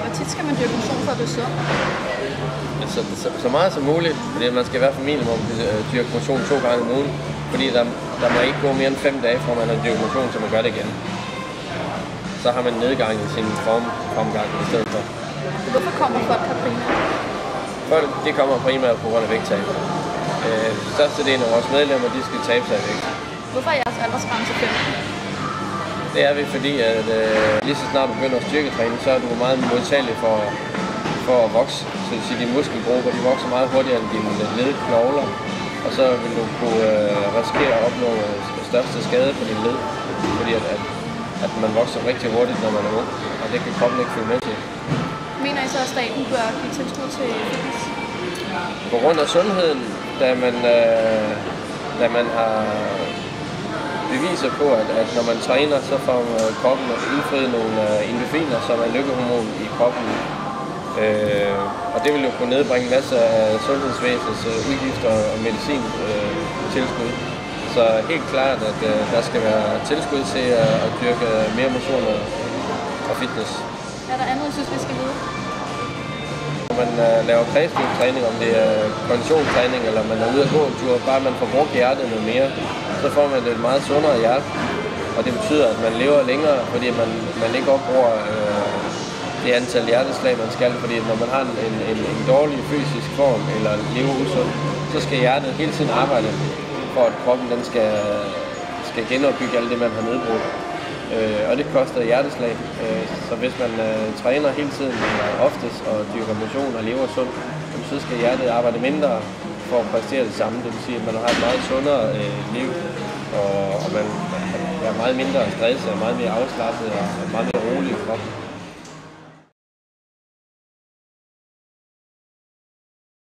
Hvor tit skal man dyrke motion for at blive sund? Så meget som muligt, fordi man skal i hvert fald minimum dyrke motion 2 gange om ugen, fordi der må ikke gå mere end 5 dage, fra man har dyrket motion, så man gør det igen. Så har man nedgang i sin formgang i stedet for. Hvorfor kommer folk her primært? Det kommer primært på grund af vægttab. Størstedelen af vores medlemmer, de skal tabe sig i vægt. Hvorfor er jeres aldersgrænse 15? Det er vi, fordi at lige så snart du begynder at styrketræne, så er du meget modtagelig for at vokse. Så det vil sige, at dine muskelgrupper de vokser meget hurtigere end dine ledknogler, og så vil du kunne risikere at opnå største skade på dine led, fordi at man vokser rigtig hurtigt, når man er ung, og det kan kroppen ikke følge med til. Mener I så, at staten bør give tilskud til fitness? På grund af sundheden, da man har beviser på, at når man træner, så får kroppen indfriet nogle endorfiner, som er lykkehormon i kroppen. Og det vil jo kunne nedbringe en masse af sundhedsvæsenets udgifter og medicintilskud. Så helt klart, at der skal være tilskud til at dyrke mere motion og fitness. Er der andet, I synes, vi skal vide? Når man laver kredsløbstræning, om det er konditionstræning eller man er ude at gå en tur, bare man får brugt hjertet noget mere, så får man et meget sundere hjerte. Og det betyder, at man lever længere, fordi man ikke opbruger det antal hjerteslag, man skal. Fordi når man har en dårlig fysisk form eller lever usund, så skal hjertet hele tiden arbejde for, at kroppen den skal genopbygge alt det, man har nedbrudt. Og det koster hjerteslag. Så hvis man træner hele tiden eller oftest og dyrker motion og lever sundt, så skal hjertet arbejde mindre for at præstere det samme. Det vil sige, at man har et meget sundere liv, og man er meget mindre stresset og meget mere afslappet og meget mere rolig i kroppen.